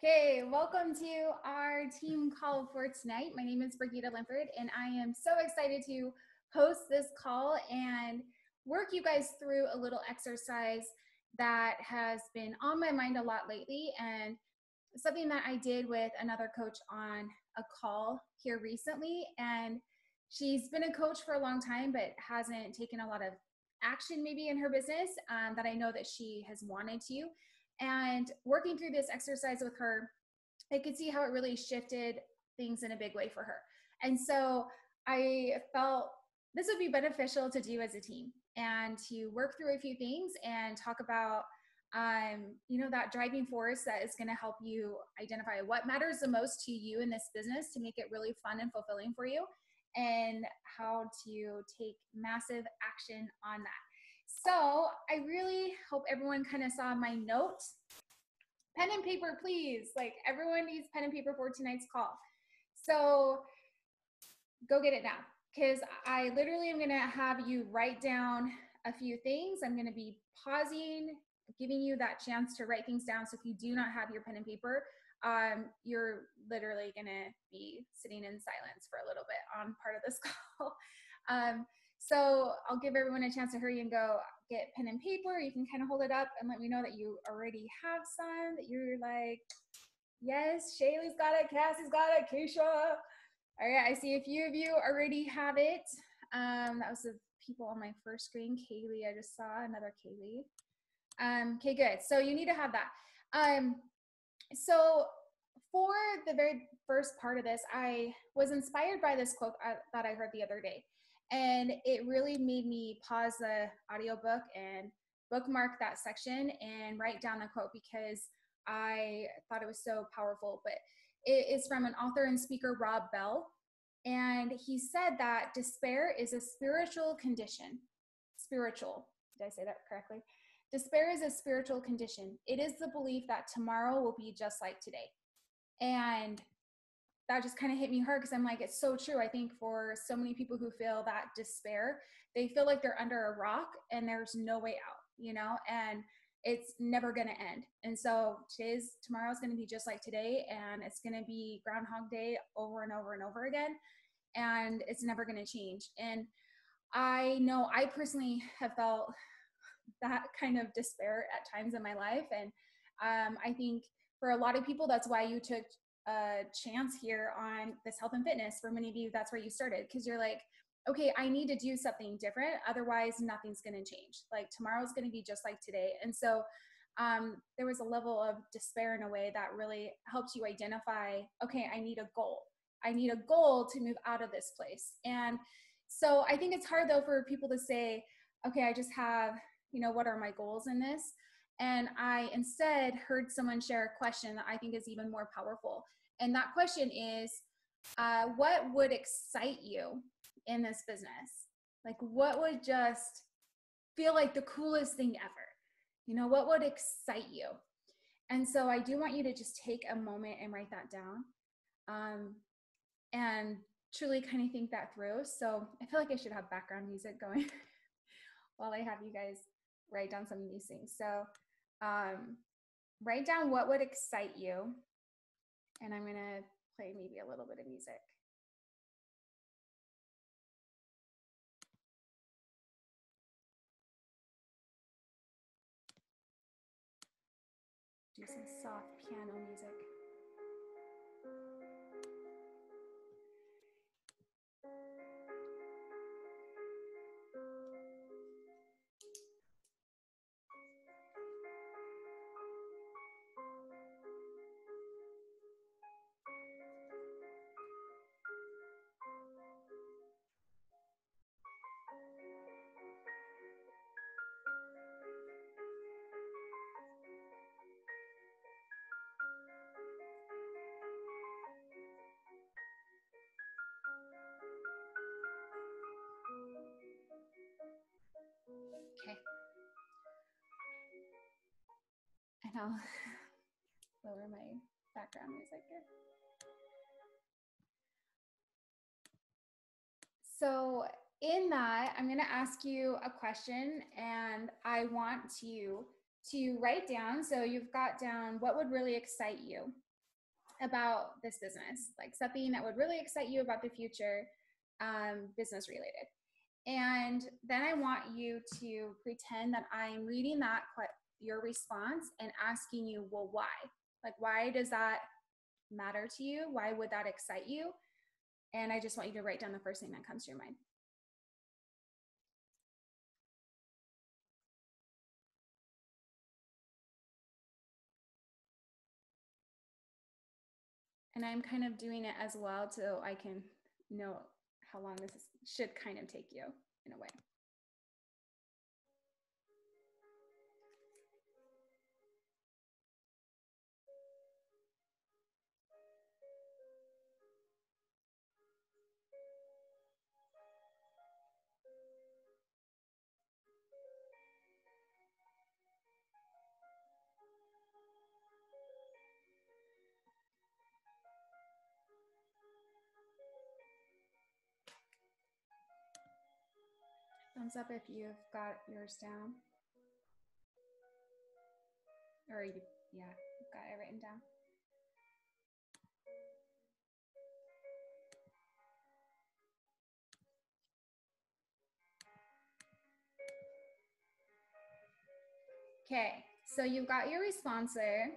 Okay, welcome to our team call for tonight. My name is Brigitte Limford, and I am so excited to host this call and work you guys through a little exercise that has been on my mind a lot lately, and something that I did with another coach on a call here recently. And she's been a coach for a long time, but hasn't taken a lot of action maybe in her business that I know that she has wanted to. And working through this exercise with her, I could see how it really shifted things in a big way for her. And so I felt this would be beneficial to do as a team and to work through a few things and talk about that driving force that is going to help you identify what matters the most to you in this business to make it really fun and fulfilling for you, and how to take massive action on that. So I really hope everyone kind of saw my note. Pen and paper, please. Like, everyone needs pen and paper for tonight's call. So go get it now, because I literally am going to have you write down a few things. I'm going to be pausing, giving you that chance to write things down. So if you do not have your pen and paper, you're literally going to be sitting in silence for a little bit on part of this call. So I'll give everyone a chance to hurry and go get pen and paper. You can kind of hold it up and let me know that you already have some, that you're like, yes, Shaylee's got it, Cassie's got it, Keisha. All right, I see a few of you already have it. That was the people on my first screen. Kaylee, I just saw another Kaylee. Okay, good. So you need to have that. So for the very first part of this, I was inspired by this quote that I heard the other day. And it really made me pause the audiobook and bookmark that section and write down the quote, because I thought it was so powerful. But it is from an author and speaker, Rob Bell. And he said that despair is a spiritual condition. Spiritual. Did I say that correctly? Despair is a spiritual condition. It is the belief that tomorrow will be just like today. And that just kind of hit me hard, because I'm like, it's so true. I think for so many people who feel that despair, they feel like they're under a rock and there's no way out, and it's never going to end. And so tomorrow's going to be just like today, and it's going to be Groundhog Day over and over and over again, and it's never going to change. And I know I personally have felt that kind of despair at times in my life. And I think for a lot of people, that's why you took a chance here on this health and fitness. For many of you, that's where you started, because you're like, okay, I need to do something different. Otherwise, nothing's going to change. Like, tomorrow's going to be just like today. And so there was a level of despair in a way that really helps you identify, okay, I need a goal. I need a goal to move out of this place. And so I think it's hard, though, for people to say, okay, I just have, what are my goals in this? And I instead heard someone share a question that I think is even more powerful. And that question is, what would excite you in this business? Like, what would just feel like the coolest thing ever? What would excite you? And so I do want you to just take a moment and write that down, and truly kind of think that through. So I feel like I should have background music going while I have you guys write down some of these things. So write down what would excite you. And I'm going to play maybe a little bit of music. Do some soft piano music. Okay. And I'll lower my background music here. So in that, I'm going to ask you a question, and I want you to write down. So you've got down what would really excite you. about this business, like something that would really excite you about the future, business related. And then I want you to pretend that I'm reading that, your response, and asking you, well, why? Like, why does that matter to you? Why would that excite you? And I just want you to write down the first thing that comes to your mind. And I'm kind of doing it as well so I can know how long this should kind of take you in a way. Thumbs up if you've got yours down. Or you, yeah, you've got it written down. Okay, so you've got your response there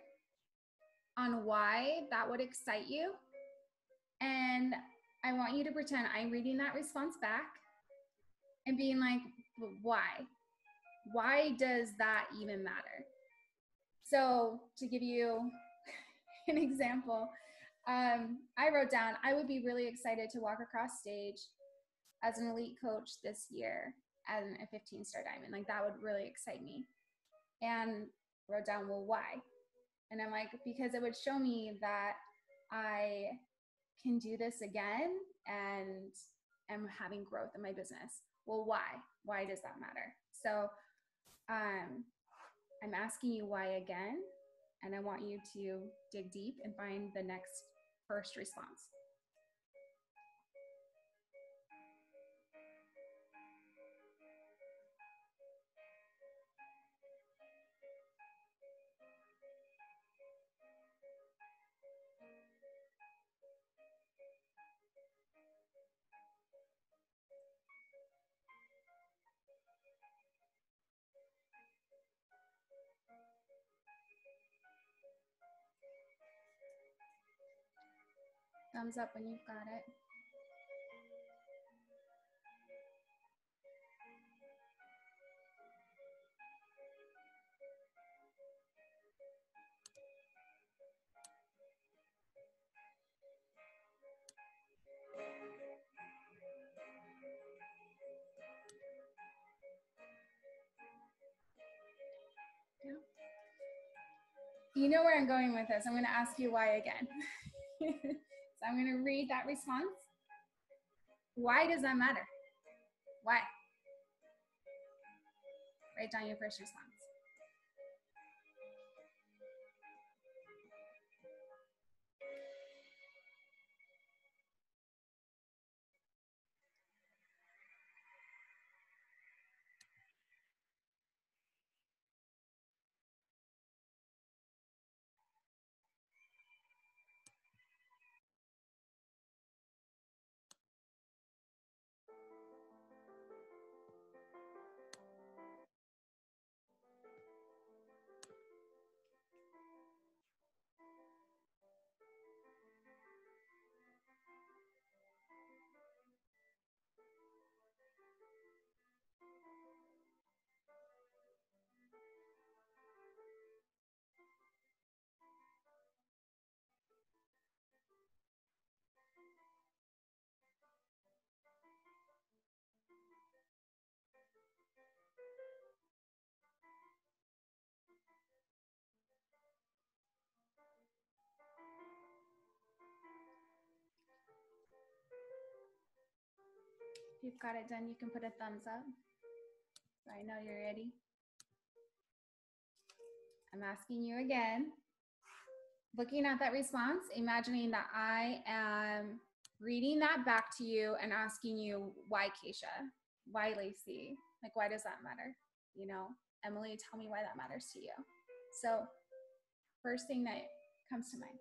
on why that would excite you. And I want you to pretend I'm reading that response back and being like, but why? Why does that even matter? So to give you an example, I wrote down, I would be really excited to walk across stage as an elite coach this year as a 15-star diamond. Like that would really excite me. And wrote down, well, why? And I'm like, because it would show me that I can do this again and am having growth in my business. Well, why? Why does that matter? So I'm asking you why again, and I want you to dig deep and find the next first response. Thumbs up when you've got it. You know where I'm going with this. I'm going to ask you why again. So I'm going to read that response. Why does that matter? Why? Write down your first response. If you've got it done, you can put a thumbs up. So I know you're ready. I'm asking you again. Looking at that response, imagining that I am reading that back to you and asking you, why Keisha? Why Lacey? Like, why does that matter? You know, Emily, tell me why that matters to you. So first thing that comes to mind.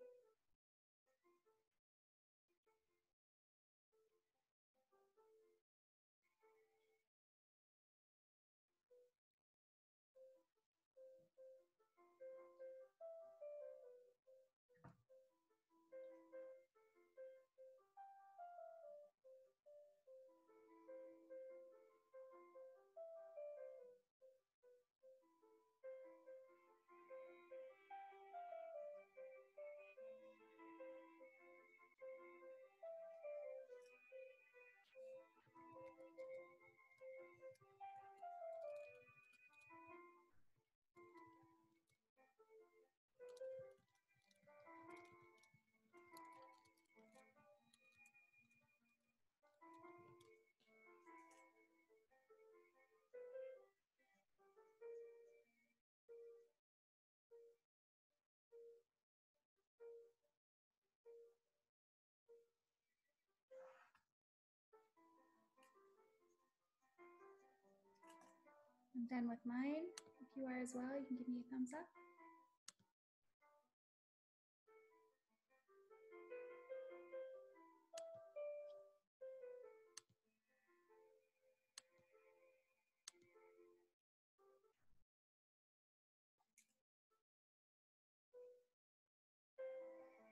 I'm done with mine. If you are as well, you can give me a thumbs up.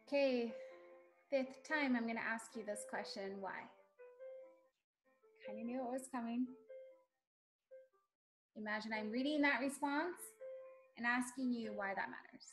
Okay, fifth time I'm going to ask you this question, why? Kind of knew it was coming. Imagine I'm reading that response and asking you why that matters.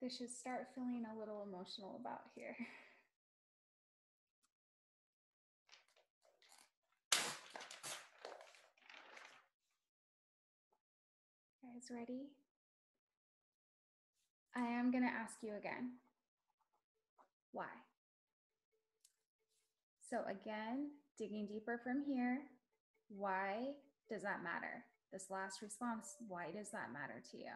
This should start feeling a little emotional about here. Guys, ready? I am going to ask you again. Why? So again, digging deeper from here, why does that matter? This last response, why does that matter to you?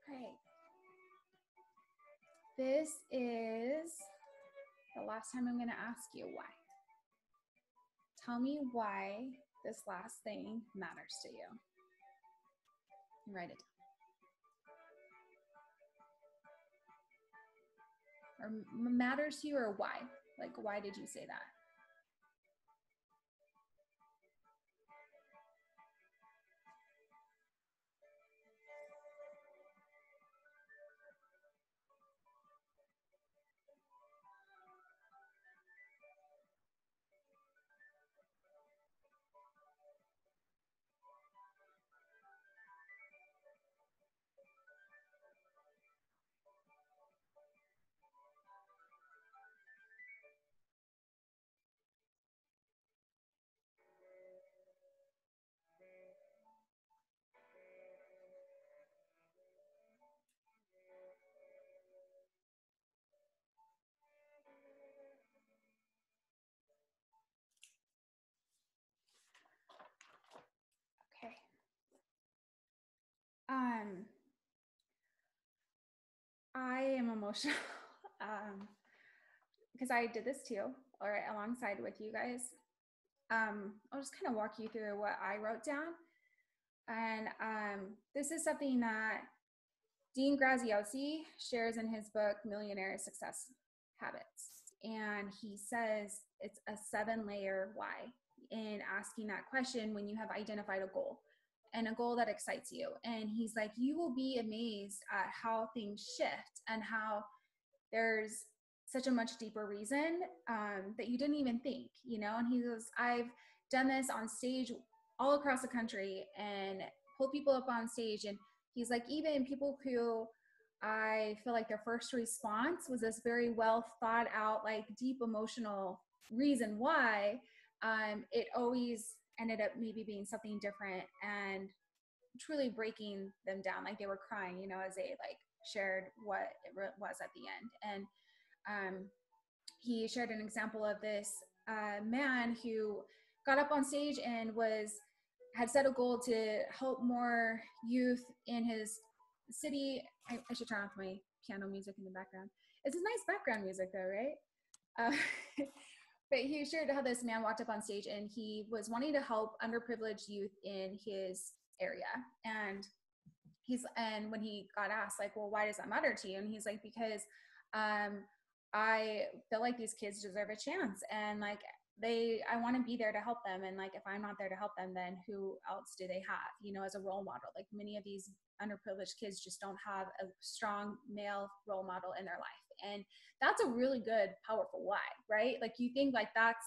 Great. This is the last time I'm going to ask you why. Tell me why this last thing matters to you. Write it down. Or matters to you, or why? Like, why did you say that? I am emotional because I did this too, or alongside with you guys. I'll just kind of walk you through what I wrote down. And this is something that Dean Graziosi shares in his book, Millionaire Success Habits. And he says it's a 7-layer why in asking that question when you have identified a goal and a goal that excites you. And he's like, you will be amazed at how things shift and how there's such a much deeper reason that you didn't even think, you know? And he goes, I've done this on stage all across the country and pull people up on stage. And he's like, even people who I feel like their first response was this very well thought out, like deep emotional reason why, it always ended up maybe being something different and truly breaking them down. Like they were crying, you know, as they like shared what it was at the end. And he shared an example of this man who got up on stage and had set a goal to help more youth in his city. I should turn off my piano music in the background. It's a nice background music though, right? But he shared how this man walked up on stage and he was wanting to help underprivileged youth in his area. And when he got asked, like, well, why does that matter to you? And he's like, because I feel like these kids deserve a chance, and like I want to be there to help them. And like, if I'm not there to help them, then who else do they have, you know, as a role model? Like many of these underprivileged kids just don't have a strong male role model in their life. And that's a really good, powerful why, right? Like you think like that's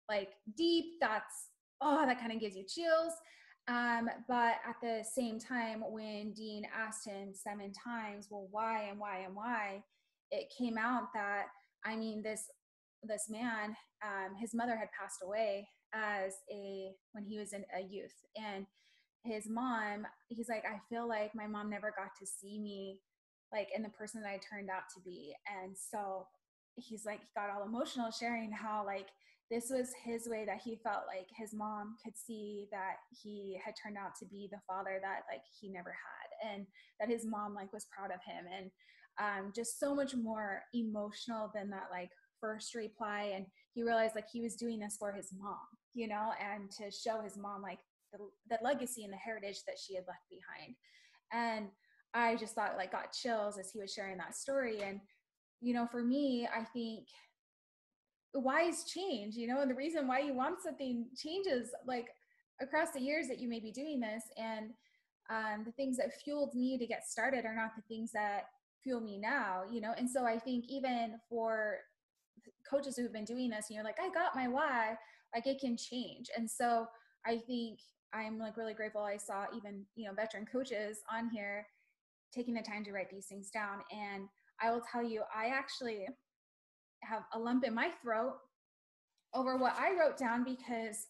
like deep, that kind of gives you chills. But at the same time, when Dean asked him 7 times, well, why and why and why, it came out that, I mean, this man, his mother had passed away when he was a youth, and his mom, he's like, I feel like my mom never got to see me like in the person that I turned out to be. And so he's like, he got all emotional sharing how like this was his way that he felt like his mom could see that he had turned out to be the father that like he never had, and that his mom like was proud of him. And just so much more emotional than that like first reply. And he realized like he was doing this for his mom, you know, and to show his mom like the legacy and the heritage that she had left behind. And I just thought like got chills as he was sharing that story. And you know, for me, I think whys change, you know, and the reason why you want something changes like across the years that you may be doing this. And the things that fueled me to get started are not the things that fuel me now, you know. And so I think even for coaches who've been doing this and you're like, I got my why, like it can change. And so I think I'm like really grateful I saw even, you know, veteran coaches on here taking the time to write these things down. And I will tell you, I actually have a lump in my throat over what I wrote down because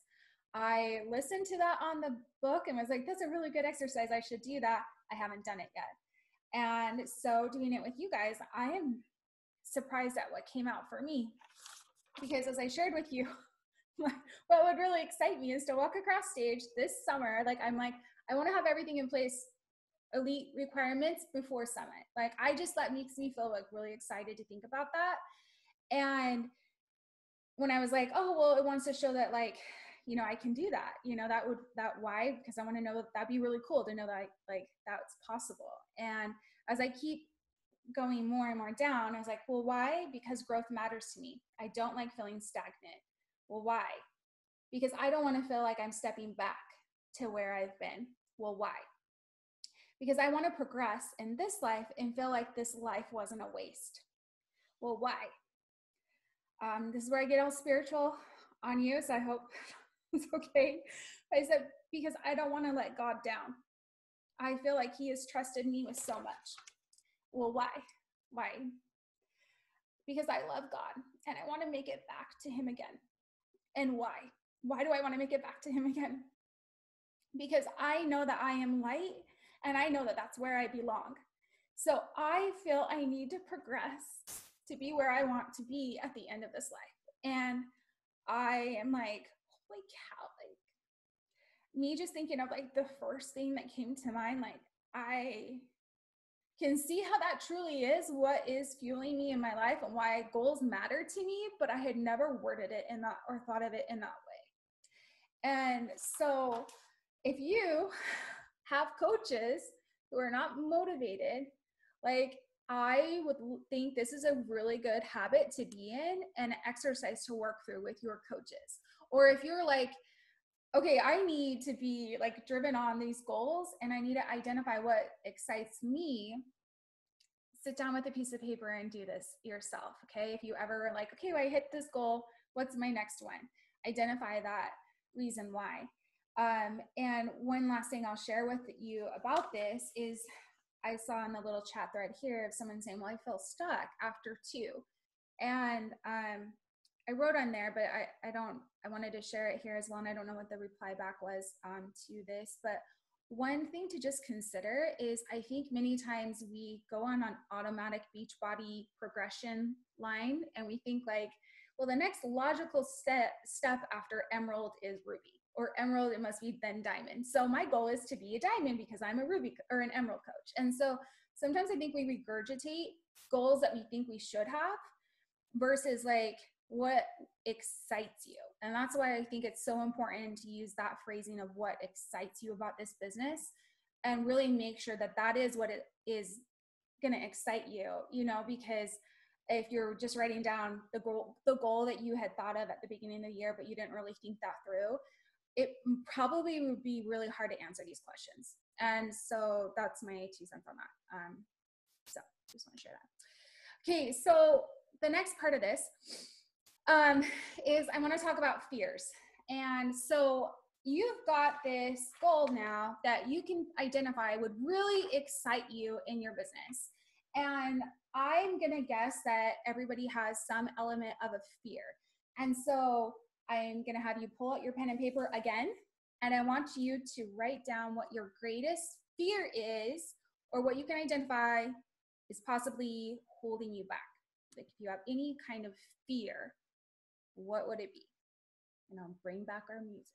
I listened to that on the book and was like, that's a really good exercise. I should do that. I haven't done it yet. And so doing it with you guys, I am surprised at what came out for me. Because as I shared with you, what would really excite me is to walk across stage this summer. Like, I'm like, I want to have everything in place, elite requirements before summit. Like, that makes me feel like really excited to think about that. And when I was like, oh, well, it wants to show that like, you know, I can do that, you know, why? Because I want to know that'd be really cool to know that like that's possible. And as I keep going more and more down, I was like, well, why? Because growth matters to me. I don't like feeling stagnant. Well, why? Because I don't want to feel like I'm stepping back to where I've been. Well, why? Because I want to progress in this life and feel like this life wasn't a waste. Well, why? This is where I get all spiritual on you, so I hope it's okay. I said, because I don't want to let God down. I feel like he has trusted me with so much. Well, why? Why? Because I love God and I want to make it back to him again. And why? Why do I want to make it back to him again? Because I know that I am light and I know that that's where I belong. So I feel I need to progress to be where I want to be at the end of this life. And I am like, holy cow, like me just thinking of like the first thing that came to mind, like can see how that truly is what is fueling me in my life and why goals matter to me, but I had never worded it in that or thought of it in that way. And so if you have coaches who are not motivated, like I would think this is a really good habit to be in and exercise to work through with your coaches. Or if you're like, okay, I need to be like driven on these goals and I need to identify what excites me, sit down with a piece of paper and do this yourself. Okay. If you ever like, okay, well, I hit this goal, what's my next one? Identify that reason why. And one last thing I'll share with you about this is I saw in the little chat thread here of someone saying, well, I feel stuck after 2. And I wrote on there, but I wanted to share it here as well. And I don't know what the reply back was to this, but one thing to just consider is I think many times we go on an automatic Beachbody progression line and we think like, well, the next logical step after emerald is ruby, or emerald, it must be then diamond. So my goal is to be a diamond because I'm a ruby or an emerald coach. And so sometimes I think we regurgitate goals that we think we should have versus like what excites you. And that's why I think it's so important to use that phrasing of what excites you about this business and really make sure that that is what it is going to excite you, you know, because if you're just writing down the goal that you had thought of at the beginning of the year, but you didn't really think that through, it probably would be really hard to answer these questions. And so that's my 2 cents on that. So just want to share that. Okay, so the next part of this is I want to talk about fears. And so you've got this goal now that you can identify would really excite you in your business. And I'm going to guess that everybody has some element of a fear. And so I'm going to have you pull out your pen and paper again. And I want you to write down what your greatest fear is, or what you can identify is possibly holding you back. Like if you have any kind of fear, what would it be? And I'll bring back our music.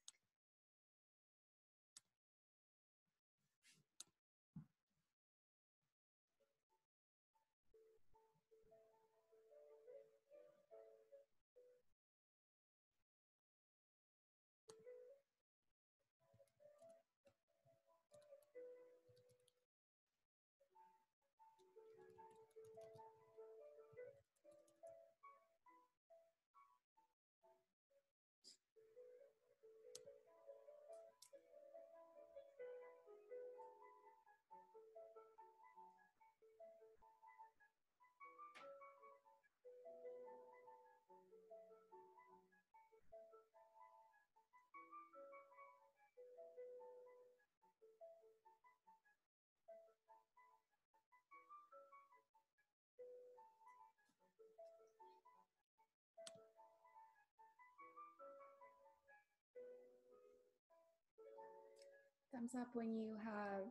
Thumbs up when you have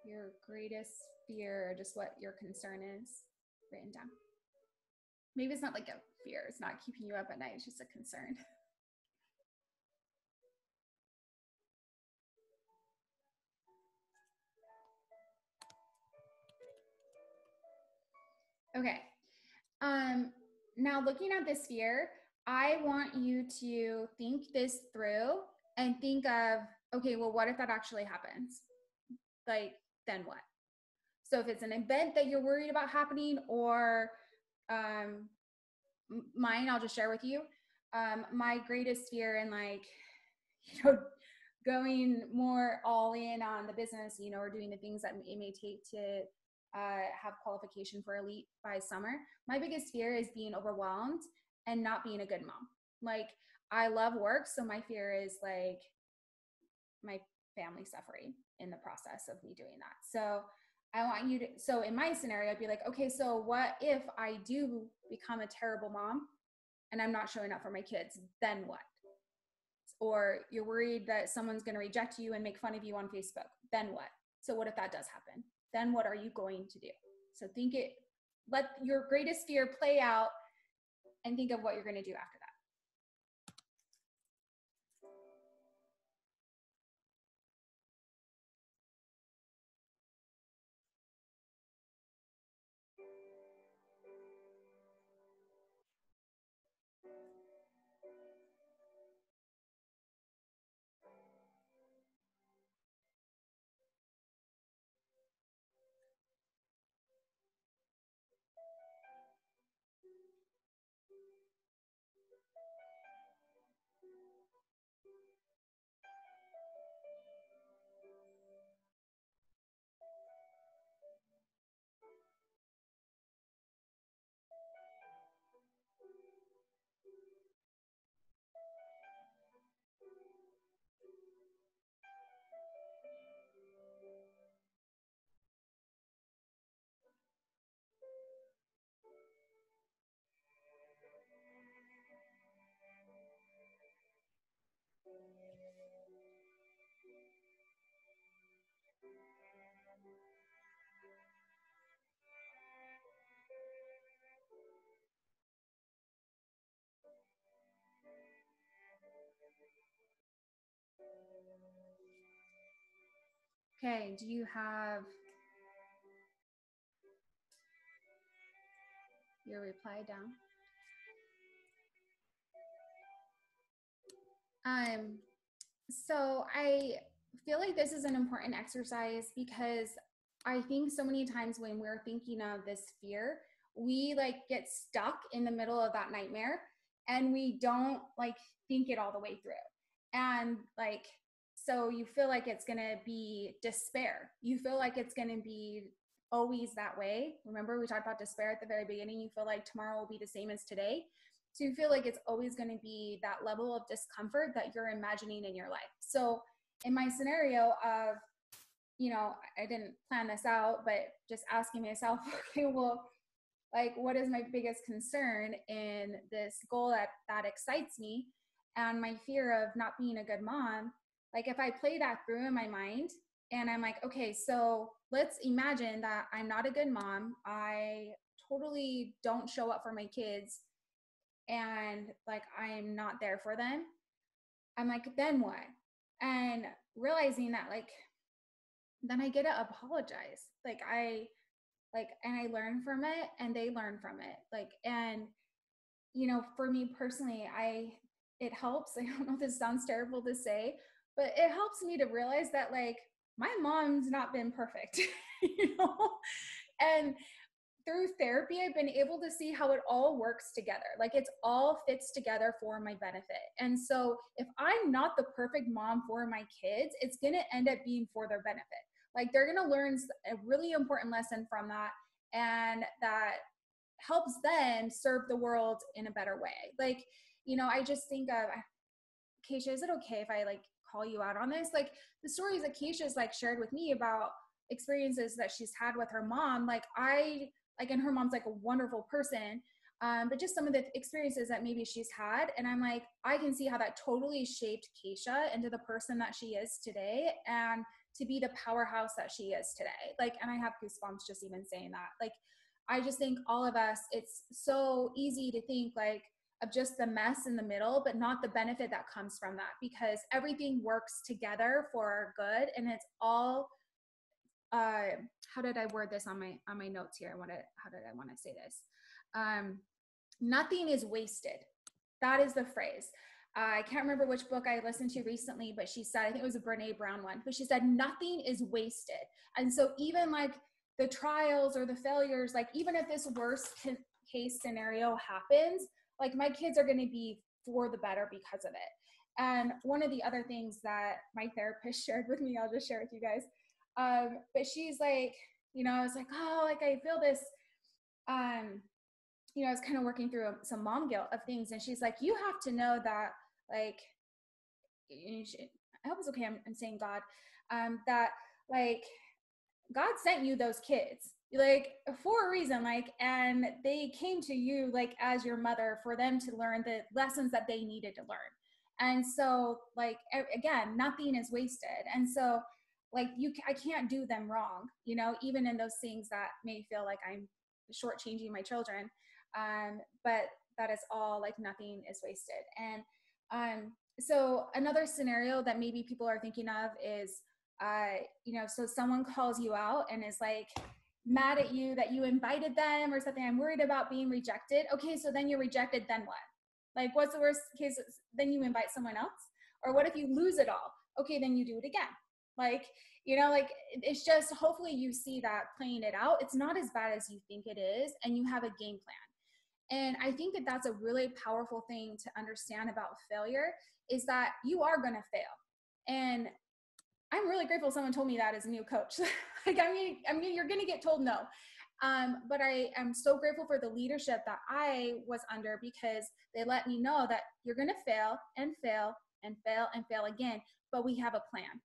your greatest fear, or just what your concern is written down. Maybe it's not like a fear, it's not keeping you up at night, it's just a concern. Okay. Now looking at this fear, I want you to think this through and think of, okay, well, what if that actually happens? Like, then what? So if it's an event that you're worried about happening, or mine, I'll just share with you. My greatest fear in like, you know, going more all in on the business, you know, or doing the things that it may take to have qualification for elite by summer. My biggest fear is being overwhelmed and not being a good mom. Like I love work. So my fear is like my family suffering in the process of me doing that. So I want you to, so in my scenario, I'd be like, okay, so what if I do become a terrible mom and I'm not showing up for my kids? Then what? Or you're worried that someone's going to reject you and make fun of you on Facebook. Then what? So what if that does happen? Then what are you going to do? So let your greatest fear play out and think of what you're going to do after that. Okay, do you have your reply down? So I feel like this is an important exercise because I think so many times when we're thinking of this fear, we like get stuck in the middle of that nightmare and we don't like think it all the way through. And like, so you feel like it's going to be despair. You feel like it's going to be always that way. Remember, we talked about despair at the very beginning. You feel like tomorrow will be the same as today. So you feel like it's always going to be that level of discomfort that you're imagining in your life. So in my scenario of, you know, I didn't plan this out, but just asking myself, okay, well, like, what is my biggest concern in this goal that excites me and my fear of not being a good mom? Like, if I play that through in my mind and I'm like, okay, so let's imagine that I'm not a good mom. I totally don't show up for my kids and like I'm not there for them. I'm like, then what? And realizing that like then I get to apologize. And I learn from it and they learn from it. Like, and you know, for me personally, it helps. I don't know if this sounds terrible to say, but it helps me to realize that like my mom's not been perfect, you know? And through therapy, I've been able to see how it all works together. Like it's all fits together for my benefit. And so if I'm not the perfect mom for my kids, it's going to end up being for their benefit. Like they're going to learn a really important lesson from that. And that helps them serve the world in a better way. Like, you know, I just think of, Keisha, is it okay if I like call you out on this? Like the stories that Keisha's like shared with me about experiences that she's had with her mom, and her mom's like a wonderful person. But just some of the experiences that maybe she's had. And I'm like, I can see how that totally shaped Keisha into the person that she is today and to be the powerhouse that she is today. Like, and I have goosebumps just even saying that. Like, I just think all of us, it's so easy to think like of just the mess in the middle, but not the benefit that comes from that because everything works together for our good. And it's all, how did I word this on my notes here? How did I want to say this? Nothing is wasted. That is the phrase. I can't remember which book I listened to recently, but she said, I think it was a Brene Brown one, but she said, nothing is wasted. And so even like the trials or the failures, like even if this worst case scenario happens, like my kids are going to be for the better because of it. And one of the other things that my therapist shared with me, I'll just share with you guys. But she's like, you know, I was like, oh, like I feel this, you know, I was kind of working through some mom guilt of things. And she's like, you have to know that like, I hope it's okay. I'm saying God, that like God sent you those kids like for a reason, like, and they came to you like as your mother for them to learn the lessons that they needed to learn. And so like, again, nothing is wasted. And so like I can't do them wrong, you know, even in those things that may feel like I'm shortchanging my children. But that is all like nothing is wasted. And so another scenario that maybe people are thinking of is, you know, so someone calls you out and is like mad at you that you invited them or something. I'm worried about being rejected. Okay, so then you're rejected, then what? Like, what's the worst case? Then you invite someone else? Or what if you lose it all? Okay, then you do it again. Like, you know, like it's just hopefully you see that playing it out. It's not as bad as you think it is, and you have a game plan. And I think that that's a really powerful thing to understand about failure is that you are going to fail. And I'm really grateful someone told me that as a new coach. Like, I mean, you're going to get told no. But I am so grateful for the leadership that I was under because they let me know that you're going to fail and fail and fail and fail again, but we have a plan.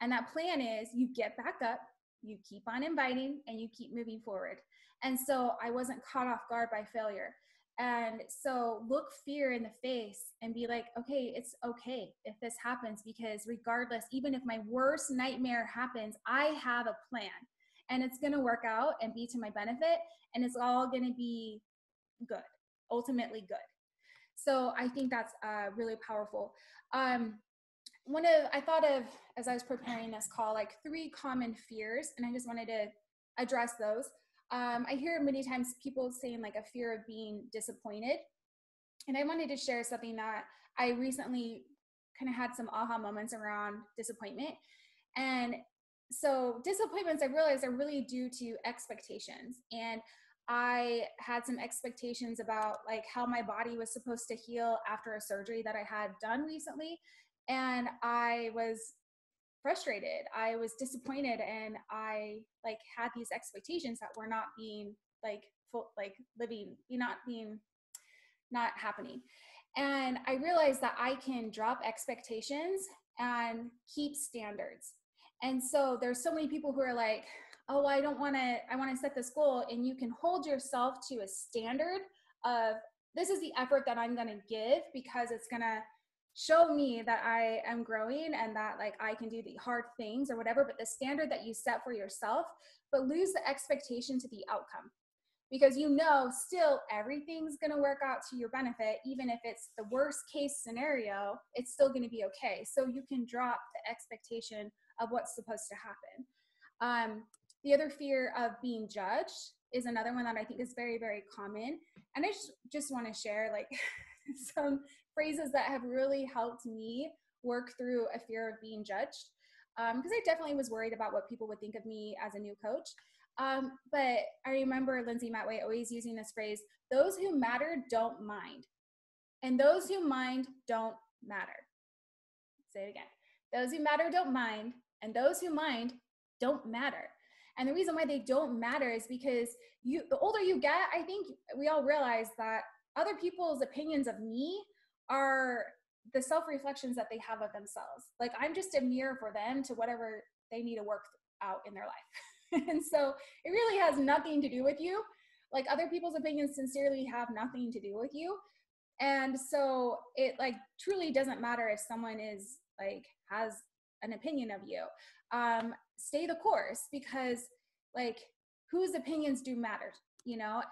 And that plan is you get back up, you keep on inviting, and you keep moving forward. And so I wasn't caught off guard by failure. And so look fear in the face and be like, okay, it's okay if this happens, because regardless, even if my worst nightmare happens, I have a plan and it's going to work out and be to my benefit, and it's all going to be good, ultimately good. So I think that's really powerful. I thought of, as I was preparing this call, like 3 common fears, and I just wanted to address those. I hear many times people saying like a fear of being disappointed. And I wanted to share something that I recently kind of had some aha moments around disappointment. And so disappointments, I realized, are really due to expectations. And I had some expectations about like how my body was supposed to heal after a surgery that I had done recently. And I was frustrated. I was disappointed, and I like had these expectations that were not being like full, like living, not happening. And I realized that I can drop expectations and keep standards. And so there's so many people who are like, oh, I want to set this goal. And you can hold yourself to a standard of, this is the effort that I'm going to give because it's going to show me that I am growing and that like I can do the hard things or whatever, but the standard that you set for yourself, but lose the expectation to the outcome, because still everything's going to work out to your benefit. Even if it's the worst case scenario, it's still going to be okay. So you can drop the expectation of what's supposed to happen. The other fear of being judged is another one that I think is very, very common. And I just want to share like some phrases that have really helped me work through a fear of being judged. Because I definitely was worried about what people would think of me as a new coach. But I remember Lindsay Matway always using this phrase, those who matter don't mind. And those who mind don't matter. Say it again. Those who matter don't mind, and those who mind don't matter. And the reason why they don't matter is because the older you get, I think we all realize that other people's opinions of me are the self-reflections that they have of themselves. Like I'm just a mirror for them to whatever they need to work out in their life. And so it really has nothing to do with you. Like other people's opinions sincerely have nothing to do with you. And so it like truly doesn't matter if someone is like has an opinion of you. Stay the course, because like whose opinions do matter,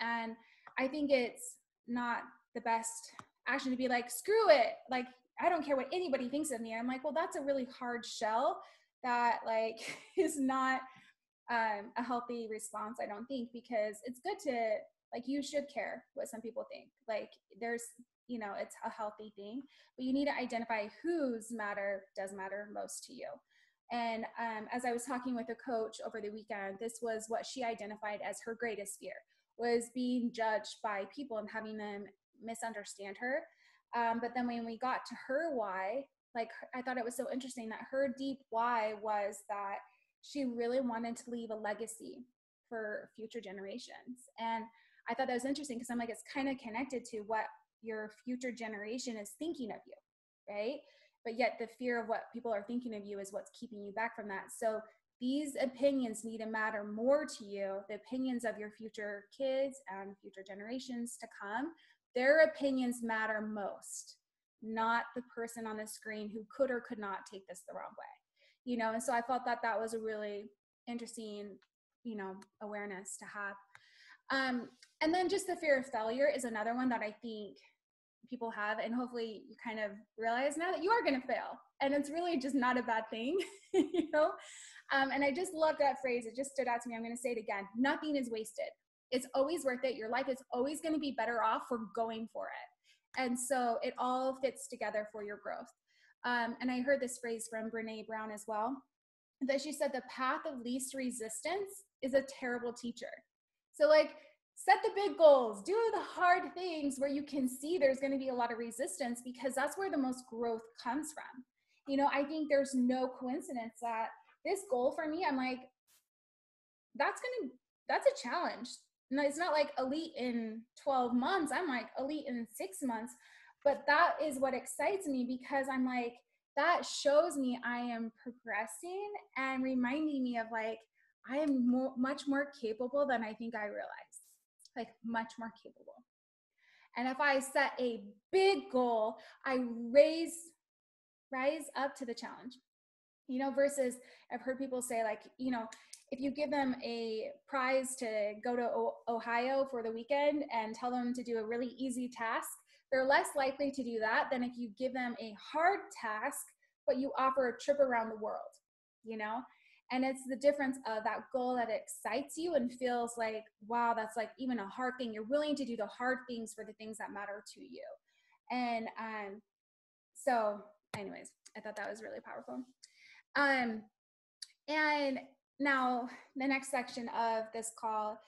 and I think it's not the best action to be like, screw it, like I don't care what anybody thinks of me. I'm like, well, that's a really hard shell that like is not a healthy response, I don't think, because it's good to like, you should care what some people think. Like there's, it's a healthy thing, but you need to identify whose matter does matter most to you. And as I was talking with a coach over the weekend, this was what she identified as her greatest fear, was being judged by people and having them misunderstand her. But then when we got to her why, like I thought it was so interesting that her deep why was that she really wanted to leave a legacy for future generations. And I thought that was interesting because I'm like, it's kind of connected to what your future generation is thinking of you, right? But yet the fear of what people are thinking of you is what's keeping you back from that. So these opinions need to matter more to you, the opinions of your future kids and future generations to come. Their opinions matter most, not the person on the screen who could or could not take this the wrong way. And so I felt that that was a really interesting, awareness to have. And then just the fear of failure is another one that I think people have, and hopefully you kind of realize now that you are going to fail, and it's really just not a bad thing. And I just love that phrase. It just stood out to me. I'm going to say it again. Nothing is wasted. It's always worth it. Your life is always going to be better off for going for it. And so it all fits together for your growth. And I heard this phrase from Brene Brown as well, that she said the path of least resistance is a terrible teacher. So like, set the big goals, do the hard things where you can see there's going to be a lot of resistance, because that's where the most growth comes from. I think there's no coincidence that this goal for me, I'm like, that's a challenge. No, it's not like elite in 12 months. I'm like elite in 6 months. But that is what excites me, because I'm like, that shows me I am progressing and reminding me of like, I am much more capable than I think I realized, like much more capable. And if I set a big goal, I rise up to the challenge. Versus I've heard people say, like, if you give them a prize to go to Ohio for the weekend and tell them to do a really easy task, they're less likely to do that than if you give them a hard task, but you offer a trip around the world, And it's the difference of that goal that excites you and feels like, wow, that's like even a hard thing. You're willing to do the hard things for the things that matter to you. And so anyways, I thought that was really powerful. And now the next section of this call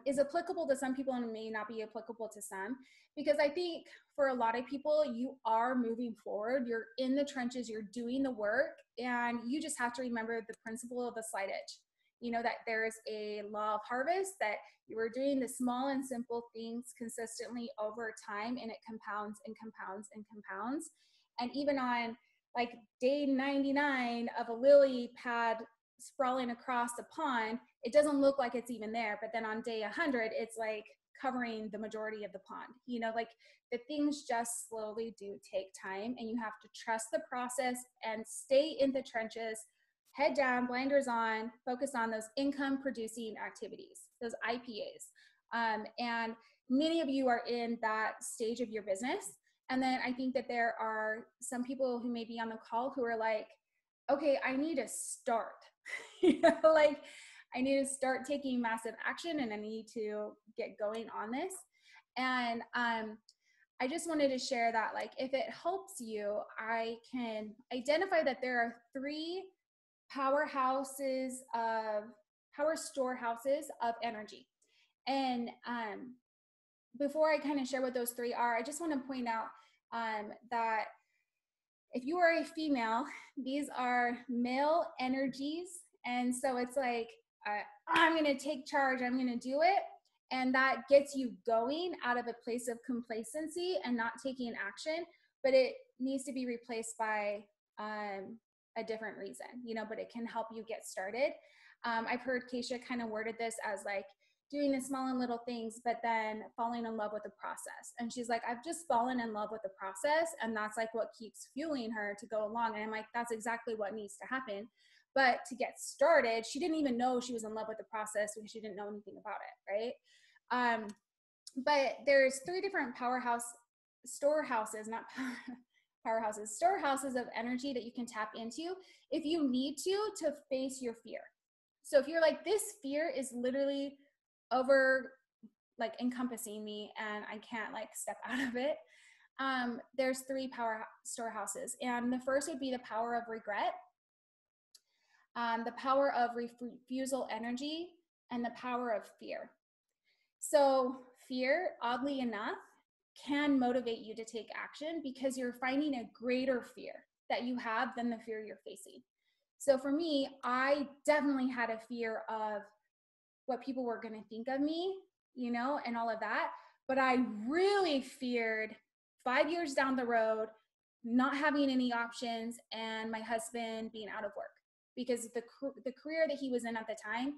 is applicable to some people and may not be applicable to some, because I think for a lot of people, you are moving forward, you're in the trenches, you're doing the work, and you just have to remember the principle of the slight edge. That there's a law of harvest, that you are doing the small and simple things consistently over time, and it compounds and compounds and compounds. And even on like day 99 of a lily pad sprawling across the pond, it doesn't look like it's even there. But then on day 100, it's like covering the majority of the pond. Like the things just slowly do take time, and you have to trust the process and stay in the trenches, head down, blinders on, focus on those income producing activities, those IPAs. And many of you are in that stage of your business. And then I think that there are some people who may be on the call who are like, okay, I need to start. Like I need to start taking massive action, and I need to get going on this. And I just wanted to share that, like, if it helps you, I can identify that there are 3 power storehouses of energy. And before I kind of share what those 3 are, I just want to point out that if you are a female, these are male energies. And so it's like, I'm going to take charge, I'm going to do it. And that gets you going out of a place of complacency and not taking action, but it needs to be replaced by a different reason, but it can help you get started. I've heard Keisha kind of worded this as like doing the small and little things, but then falling in love with the process. And she's like, I've just fallen in love with the process. And that's like what keeps fueling her to go along. And I'm like, that's exactly what needs to happen. But to get started, she didn't even know she was in love with the process because she didn't know anything about it, right? But there's 3 different storehouses of energy that you can tap into if you need to face your fear. So if you're like, this fear is literally over like encompassing me and I can't like step out of it, there's 3 power storehouses. And the first would be the power of regret, the power of refusal energy, and the power of fear. So fear, oddly enough, can motivate you to take action because you're finding a greater fear that you have than the fear you're facing. So for me, I definitely had a fear of what people were going to think of me, and all of that. But I really feared 5 years down the road, not having any options, and my husband being out of work, because the career that he was in at the time,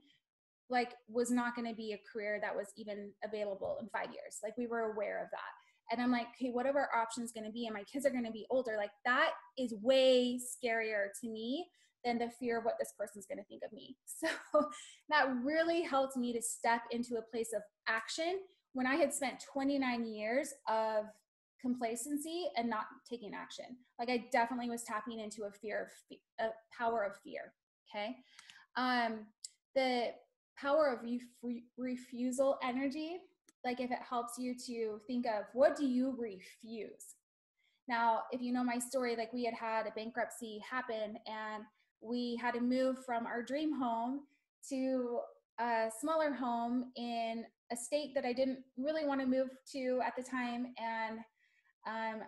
like, was not going to be a career that was even available in 5 years. Like, we were aware of that. And I'm like, okay, what are our options going to be? And my kids are going to be older. Like, that is way scarier to me than the fear of what this person's going to think of me. So that really helped me to step into a place of action when I had spent 29 years of complacency and not taking action. Like, I definitely was tapping into a power of fear. Okay. The power of refusal energy, like, if it helps you to think of, what do you refuse? Now, if you know my story, like, we had a bankruptcy happen, and we had to move from our dream home to a smaller home in a state that I didn't really want to move to at the time. And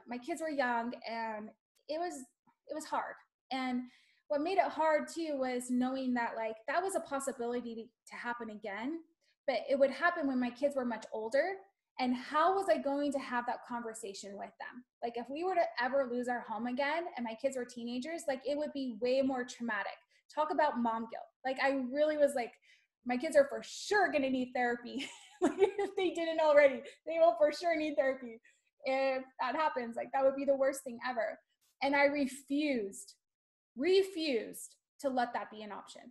my kids were young, and it was hard. And what made it hard too was knowing that, like, that was a possibility to happen again, but it would happen when my kids were much older. And how was I going to have that conversation with them? Like, if we were to ever lose our home again and my kids were teenagers, like, it would be way more traumatic. Talk about mom guilt. Like, I really was like, my kids are for sure going to need therapy Like, if they didn't already, they will for sure need therapy. If that happens, like that would be the worst thing ever. And I refused to let that be an option.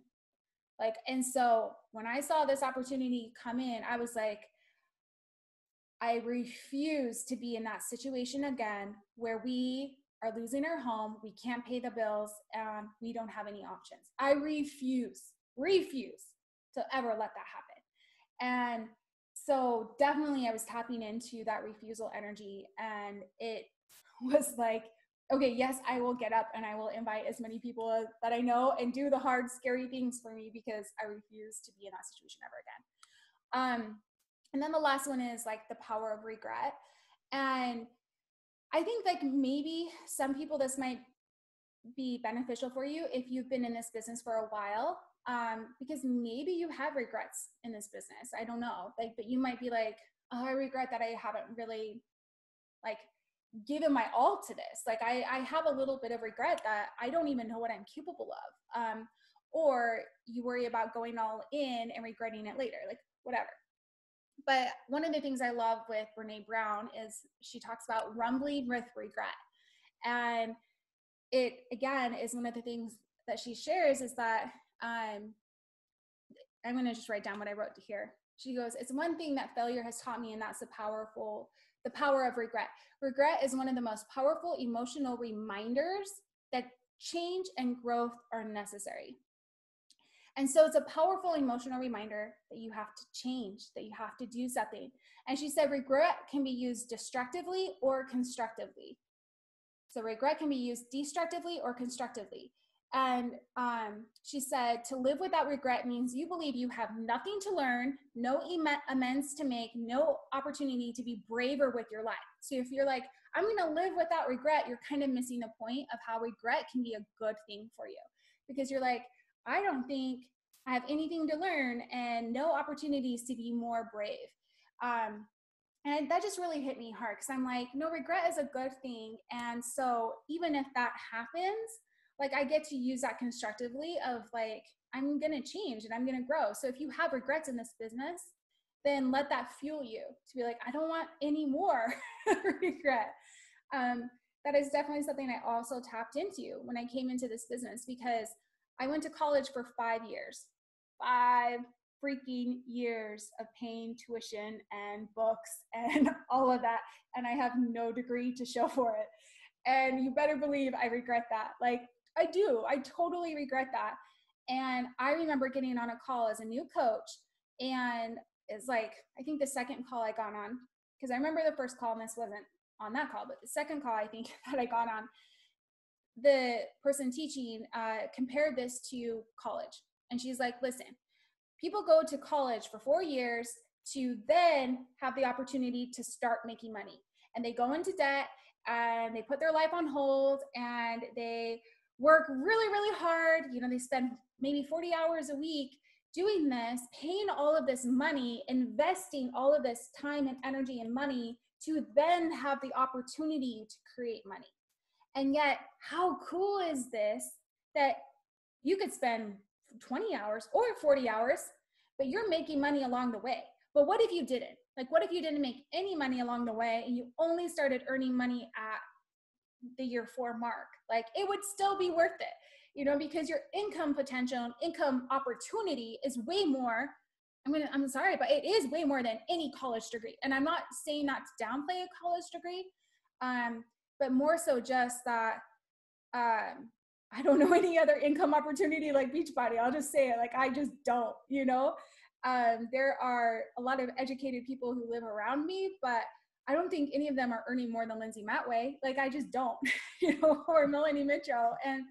Like, and so when I saw this opportunity come in, I was like, I refuse to be in that situation again where we are losing our home, we can't pay the bills, and we don't have any options. I refuse to ever let that happen. And so definitely I was tapping into that refusal energy, and it was like, okay, yes, I will get up and I will invite as many people that I know and do the hard, scary things for me, because I refuse to be in that situation ever again. And then the last one is like the power of regret. And I think like maybe some people, this might be beneficial for you if you've been in this business for a while, because maybe you have regrets in this business. I don't know, like, but you might be like, oh, I regret that I haven't really like given my all to this. Like I have a little bit of regret that I don't even know what I'm capable of. Or you worry about going all in and regretting it later, like whatever. But one of the things I love with Brene Brown is she talks about rumbling with regret. And it, again, is one of the things that she shares is that, I'm going to just write down what I wrote to here. She goes, it's one thing that failure has taught me, and that's the power of regret. Regret is one of the most powerful emotional reminders that change and growth are necessary. And so it's a powerful emotional reminder that you have to change, that you have to do something. And she said, regret can be used destructively or constructively. So regret can be used destructively or constructively. And she said, to live without regret means you believe you have nothing to learn, no amends to make, no opportunity to be braver with your life. So if you're like, I'm going to live without regret, you're kind of missing the point of how regret can be a good thing for you. Because you're like, I don't think I have anything to learn and no opportunities to be more brave. And that just really hit me hard, because I'm like, no, regret is a good thing. And so even if that happens, like I get to use that constructively of like, I'm going to change and I'm going to grow. So if you have regrets in this business, then let that fuel you to be like, I don't want any more regret. That is definitely something I also tapped into when I came into this business, because I went to college for 5 years, 5 freaking years of paying tuition and books and all of that. And I have no degree to show for it. And you better believe I regret that. Like I do, I totally regret that. And I remember getting on a call as a new coach, and it's like, I think the second call I got on, because I remember the first call and this wasn't on that call, but the second call I think that I got on, the person teaching compared this to college. And she's like, listen, people go to college for 4 years to then have the opportunity to start making money. And they go into debt and they put their life on hold and they work really, really hard. You know, they spend maybe 40 hours a week doing this, paying all of this money, investing all of this time and energy and money to then have the opportunity to create money. And yet, how cool is this that you could spend 20 hours or 40 hours, but you're making money along the way. But what if you didn't? Like, what if you didn't make any money along the way and you only started earning money at the year 4 mark? Like, it would still be worth it, you know, because your income potential and income opportunity is way more. I'm sorry, but it is way more than any college degree. And I'm not saying not to downplay a college degree, but more so just that, I don't know any other income opportunity like Beachbody. I'll just say it, like, I just don't, you know? There are a lot of educated people who live around me, but I don't think any of them are earning more than Lindsay Matway. Like, I just don't, you know, or Melanie Mitchell. And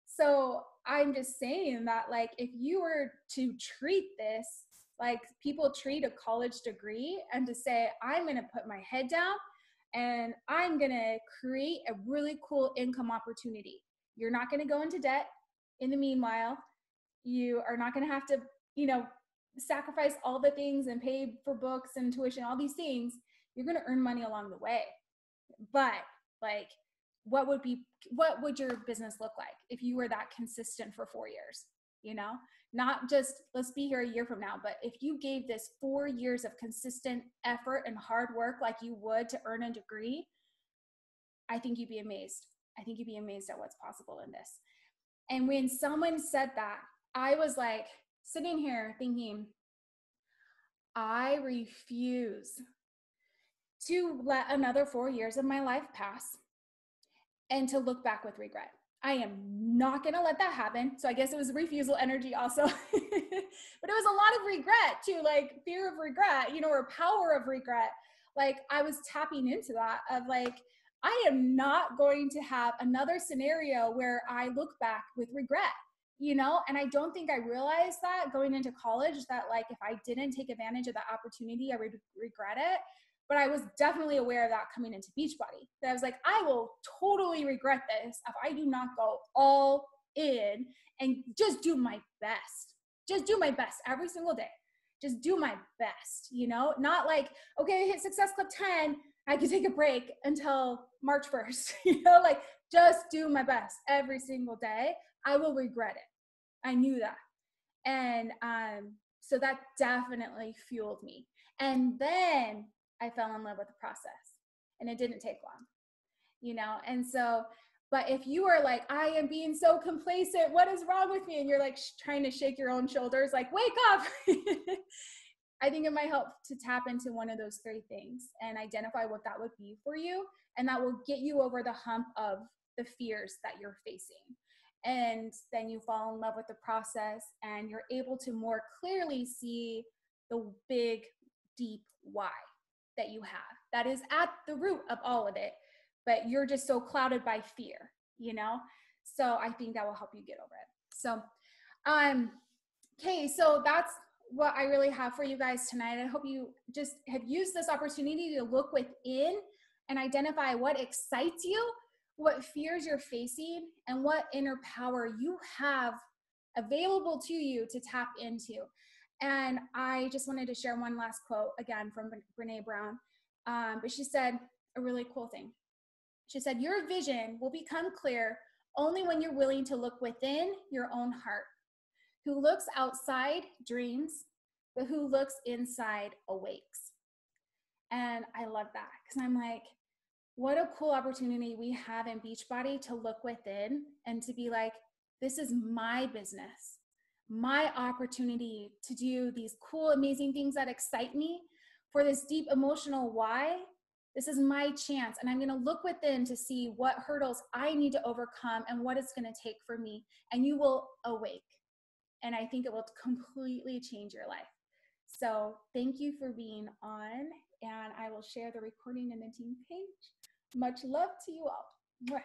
so I'm just saying that, like, if you were to treat this like people treat a college degree, and to say, I'm going to put my head down and I'm going to create a really cool income opportunity. You're not going to go into debt in the meanwhile. You are not going to have to, you know, sacrifice all the things and pay for books and tuition, all these things. You're going to earn money along the way. But like, what would your business look like if you were that consistent for 4 years? You know, not just let's be here a year from now, but if you gave this 4 years of consistent effort and hard work like you would to earn a degree, I think you'd be amazed. I think you'd be amazed at what's possible in this. And when someone said that, I was like sitting here thinking, I refuse to let another 4 years of my life pass and to look back with regret. I am not going to let that happen. So I guess it was refusal energy also. But it was a lot of regret too, like fear of regret, you know, or power of regret. Like I was tapping into that of like, I am not going to have another scenario where I look back with regret, you know? And I don't think I realized that going into college, that like, if I didn't take advantage of that opportunity, I would regret it. But I was definitely aware of that coming into Beachbody. That I was like, I will totally regret this if I do not go all in and just do my best. Just do my best every single day. Just do my best, you know? Not like, okay, I hit Success Club 10, I can take a break until March 1st. You know, like just do my best every single day. I will regret it. I knew that. And so that definitely fueled me. And then I fell in love with the process, and it didn't take long, you know? And so, but if you are like, I am being so complacent, what is wrong with me? And you're like trying to shake your own shoulders, like, wake up. I think it might help to tap into one of those three things and identify what that would be for you. And that will get you over the hump of the fears that you're facing. And then you fall in love with the process and you're able to more clearly see the big, deep why that you have that is at the root of all of it, but you're just so clouded by fear, you know? So I think that will help you get over it. So, okay, so that's what I really have for you guys tonight. I hope you just have used this opportunity to look within and identify what excites you, what fears you're facing, and what inner power you have available to you to tap into. And I just wanted to share one last quote again from Brene Brown. But she said a really cool thing. She said, your vision will become clear only when you're willing to look within your own heart. Who looks outside dreams, but who looks inside awakes. And I love that because I'm like, what a cool opportunity we have in Beachbody to look within and to be like, this is my business, my opportunity to do these cool, amazing things that excite me for this deep emotional why. This is my chance. And I'm going to look within to see what hurdles I need to overcome and what it's going to take for me. And you will awake. And I think it will completely change your life. So thank you for being on. And I will share the recording in the team page. Much love to you all. Mwah.